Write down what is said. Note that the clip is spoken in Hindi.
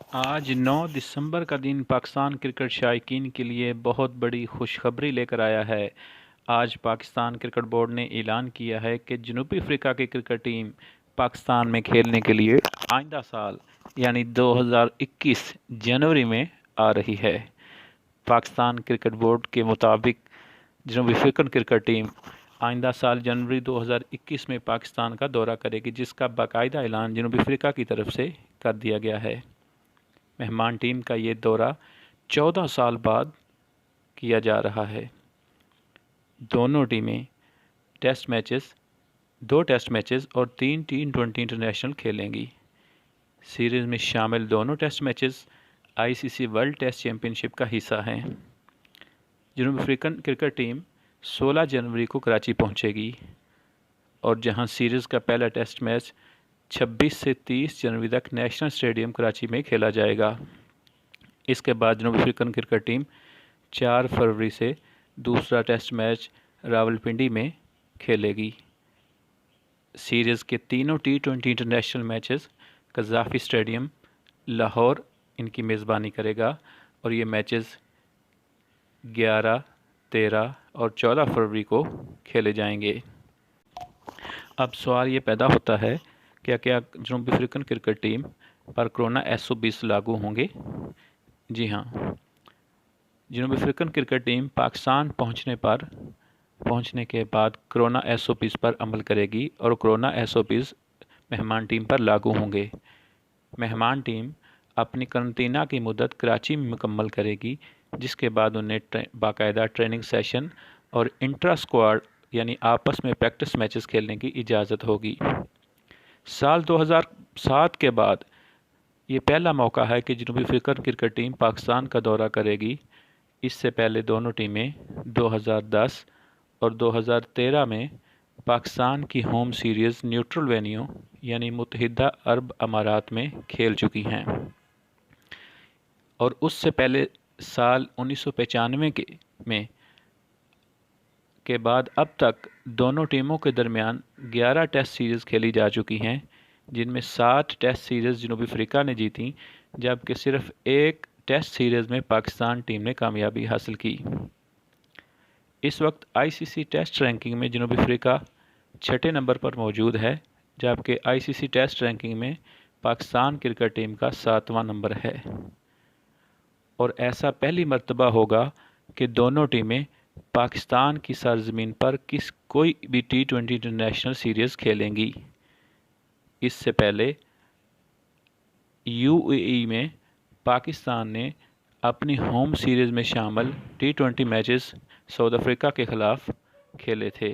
आज 9 दिसंबर का दिन पाकिस्तान क्रिकेट शायकीन के लिए बहुत बड़ी खुशखबरी लेकर आया है। आज पाकिस्तान क्रिकेट बोर्ड ने ऐलान किया है कि जनूबी अफ्रीका की क्रिकेट टीम पाकिस्तान में खेलने के लिए आइंदा साल यानी 2021 जनवरी में आ रही है। पाकिस्तान क्रिकेट बोर्ड के मुताबिक जनूबी अफ्रीकन क्रिकेट टीम आइंदा साल जनवरी 2021 में पाकिस्तान का दौरा करेगी, जिसका बाकायदा ऐलान जनूबी अफ्रीका की तरफ से कर दिया गया है। मेहमान टीम का ये दौरा 14 साल बाद किया जा रहा है। दोनों टीमें दो टेस्ट मैचेस और 3 T20 इंटरनेशनल खेलेंगी। सीरीज़ में शामिल दोनों test matches ICC world test championship का हिस्सा हैं। जनूबी अफ्रीकन क्रिकेट टीम 16 जनवरी को कराची पहुंचेगी और जहां सीरीज़ का पहला टेस्ट मैच 26 से 30 जनवरी तक नेशनल स्टेडियम कराची में खेला जाएगा। इसके बाद जनूबी अफ्रीकन क्रिकेट टीम 4 फरवरी से दूसरा टेस्ट मैच रावलपिंडी में खेलेगी। सीरीज़ के तीनों T20 international matches Gaddafi stadium Lahore इनकी मेज़बानी करेगा और ये मैचेस 11, 13 और 14 फरवरी को खेले जाएंगे। अब सवाल ये पैदा होता है क्या जनूबी अफ्रीकन क्रिकेट टीम पर कोरोना SOPs लागू होंगे? जी हाँ, जनूबी अफ्रीकन क्रिकेट टीम पाकिस्तान पहुंचने के बाद कोरोना SOPs पर अमल करेगी और कोरोना SOPs मेहमान टीम पर लागू होंगे। मेहमान टीम अपनी करंतना की मुद्दत कराची में मुकम्मल करेगी, जिसके बाद उन्हें बाकायदा ट्रेनिंग सेशन और इंट्रा स्क्वाड यानी आपस में प्रैक्टिस मैचेस खेलने की इजाज़त होगी। साल 2007 के बाद ये पहला मौका है कि जनूबी अफ्रीकन क्रिकेट टीम पाकिस्तान का दौरा करेगी। इससे पहले दोनों टीमें 2010 और 2013 में पाकिस्तान की होम सीरीज़ न्यूट्रल वेन्यू यानी मुत्तहिदा अरब अमारात में खेल चुकी हैं और उससे पहले साल 1995 के बाद अब तक दोनों टीमों के दरमियान 11 टेस्ट सीरीज़ खेली जा चुकी हैं, जिनमें 7 टेस्ट सीरीज़ जनूबी अफ्रीका ने जीती, जबकि सिर्फ एक टेस्ट सीरीज़ में पाकिस्तान टीम ने कामयाबी हासिल की। इस वक्त आईसीसी टेस्ट रैंकिंग में जनूबी अफ्रीका 6ठे नंबर पर मौजूद है, जबकि आईसीसी टेस्ट रैंकिंग में पाकिस्तान क्रिकेट टीम का 7वां नंबर है और ऐसा पहली मर्तबा होगा कि दोनों टीमें पाकिस्तान की सरजमीन पर कोई भी T20 इंटरनेशनल सीरीज़ खेलेंगी। इससे पहले UAE में पाकिस्तान ने अपनी होम सीरीज़ में शामिल T20 मैचेस साउथ अफ्रीका के ख़िलाफ़ खेले थे।